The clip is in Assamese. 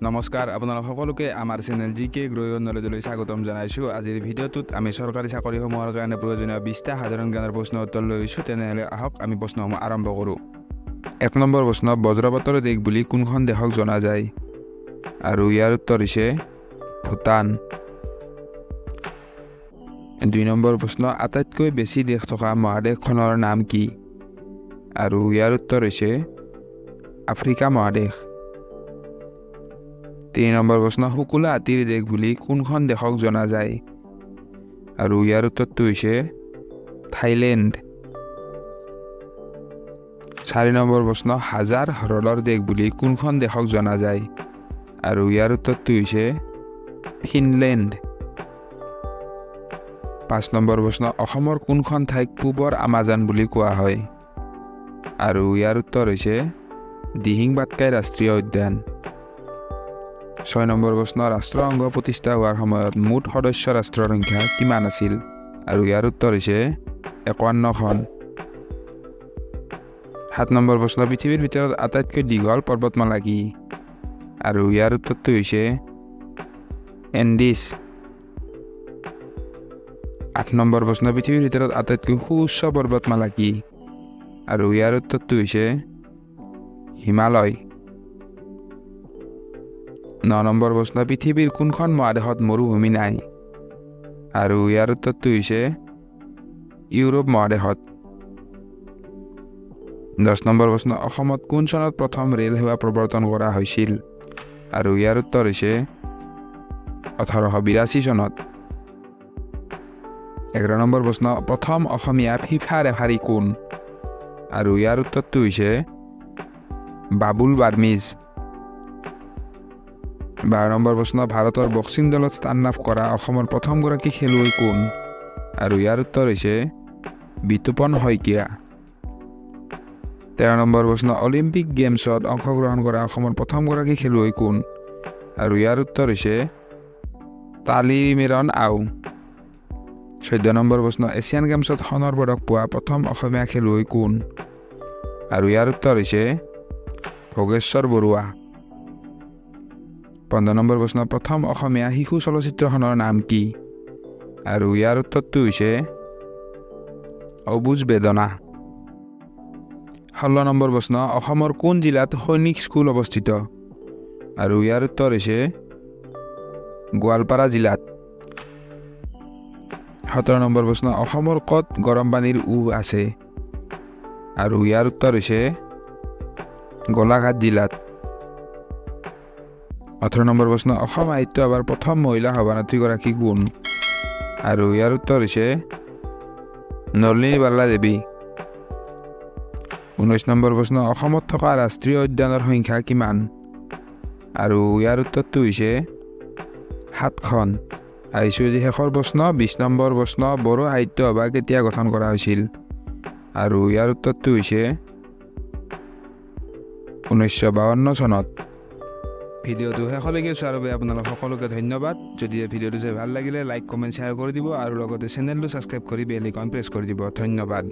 নমস্কাৰ আপোনালোক সকলোকে আমাৰ চেনেল জিকে গ্ৰ'য়ৰ নলেজলৈ স্বাগতম জনাইছোঁ। আজিৰ ভিডিঅ'টোত আমি চৰকাৰী চাকৰিসমূহৰ কাৰণে প্ৰয়োজনীয় 20টা সাধাৰণ জ্ঞানৰ প্ৰশ্নৰ উত্তৰ লৈ আহিছোঁ। তেনেহ'লে আহক আমি প্ৰশ্নসমূহ আৰম্ভ কৰোঁ। 1 নম্বৰ প্ৰশ্ন, বজ্ৰপাতৰ দেশ বুলি কোনখন দেশক জনা যায়? আৰু ইয়াৰ উত্তৰ হৈছে ভূটান। 2 নম্বৰ প্ৰশ্ন, আটাইতকৈ বেছি দেশ থকা মহাদেশখনৰ নাম কি? আৰু ইয়াৰ উত্তৰ হৈছে আফ্ৰিকা মহাদেশ। 3 নম্বৰ প্ৰশ্ন, শুকুলা হাতীৰ দেশ বুলি কোনখন দেশক জনা যায়? আৰু ইয়াৰ উত্তৰটো হৈছে থাইলেণ্ড। 4 নম্বৰ প্ৰশ্ন, হাজাৰ হ্ৰদৰ দেশ বুলি কোনখন দেশক জনা যায়? আৰু ইয়াৰ উত্তৰটো হৈছে ফিনলেণ্ড। 5 নম্বৰ প্ৰশ্ন, অসমৰ কোনখন ঠাইক পূবৰ আমাজন বুলি কোৱা হয়? আৰু ইয়াৰ উত্তৰ হৈছে দিহিং পাটকাই ৰাষ্ট্ৰীয় উদ্যান। 6 নম্বৰ প্ৰশ্ন, ৰাষ্ট্ৰসংঘ প্ৰতিষ্ঠা হোৱাৰ সময়ত মুঠ সদস্য ৰাষ্ট্ৰৰ সংখ্যা কিমান আছিল? আৰু ইয়াৰ উত্তৰ হৈছে 51খন। 7 নম্বৰ প্ৰশ্ন, পৃথিৱীৰ ভিতৰত আটাইতকৈ দীঘল পৰ্বতমালা কি? আৰু ইয়াৰ উত্তৰটো হৈছে এণ্ডিছ। 8 নম্বৰ প্ৰশ্ন, পৃথিৱীৰ ভিতৰত আটাইতকৈ সুউচ্চ পৰ্বতমালা কি? আৰু ইয়াৰ উত্তৰটো হৈছে হিমালয়। 9 নম্বৰ প্ৰশ্ন, পৃথিৱীৰ কোনখন মহাদেশত মৰুভূমি নাই? আৰু ইয়াৰ উত্তৰটো হৈছে ইউৰোপ মহাদেশত। 10 নম্বৰ প্ৰশ্ন, অসমত কোন চনত প্ৰথম ৰেল সেৱা প্ৰৱৰ্তন কৰা হৈছিল? আৰু ইয়াৰ উত্তৰ হৈছে 1882 চনত। 11 নম্বৰ প্ৰশ্ন, প্ৰথম অসমীয়া ফিফা ৰেফাৰী কোন? আৰু ইয়াৰ উত্তৰটো হৈছে বাবুল বাৰ্মিজ। 12 নম্বৰ প্ৰশ্ন, ভাৰতৰ বক্সিং দলত স্থান লাভ কৰা অসমৰ প্ৰথমগৰাকী খেলুৱৈ কোন? আৰু ইয়াৰ উত্তৰ হৈছে বিতুপন শইকীয়া। 13 নম্বৰ প্ৰশ্ন, অলিম্পিক গেমছত অংশগ্ৰহণ কৰা অসমৰ প্ৰথমগৰাকী খেলুৱৈ কোন? আৰু ইয়াৰ উত্তৰ হৈছে তালিমেৰন আও। 14 নম্বৰ প্ৰশ্ন, এছিয়ান গেমছত সোণৰ পদক পোৱা প্ৰথম অসমীয়া খেলুৱৈ কোন? আৰু ইয়াৰ উত্তৰ হৈছে ভোগেশ্বৰ বৰুৱা। 15 নম্বৰ প্ৰশ্ন, প্ৰথম অসমীয়া শিশু চলচ্চিত্ৰখনৰ নাম কি? আৰু ইয়াৰ উত্তৰটো হৈছে অবুজ বেদনা। 16 নম্বৰ প্ৰশ্ন, অসমৰ কোন জিলাত সৈনিক স্কুল অৱস্থিত? আৰু ইয়াৰ উত্তৰ হৈছে গোৱালপাৰা জিলাত। 17 নম্বৰ প্ৰশ্ন, অসমৰ ক'ত গৰম পানীৰ উঁহ আছে? আৰু ইয়াৰ উত্তৰ হৈছে গোলাঘাট জিলাত। 18 নম্বৰ প্ৰশ্ন, অসম সাহিত্য সভাৰ প্ৰথম মহিলা সভানেত্ৰীগৰাকী কোন? আৰু ইয়াৰ উত্তৰ হৈছে নলিনী বালা দেৱী। 19 নম্বৰ প্ৰশ্ন, অসমত থকা ৰাষ্ট্ৰীয় উদ্যানৰ সংখ্যা কিমান? আৰু ইয়াৰ উত্তৰটো হৈছে 7খন। আহিছোঁ আজি শেষৰ প্ৰশ্ন, 20 নম্বৰ প্ৰশ্ন, বড়ো সাহিত্য সভা কেতিয়া গঠন কৰা হৈছিল? আৰু ইয়াৰ উত্তৰটো হৈছে 1952 চনত। ভিডিঅ'টো শেষলৈকে চোৱাৰ বাবে আপোনালোক সকলোকে ধন্যবাদ। যদি ভিডিঅ'টো চাই ভাল লাগিলে লাইক কমেণ্ট শ্বেয়াৰ কৰি দিব আৰু লগতে চেনেলটো ছাবস্ক্ৰাইব কৰি বেল আইকন প্ৰেছ কৰি দিব। ধন্যবাদ।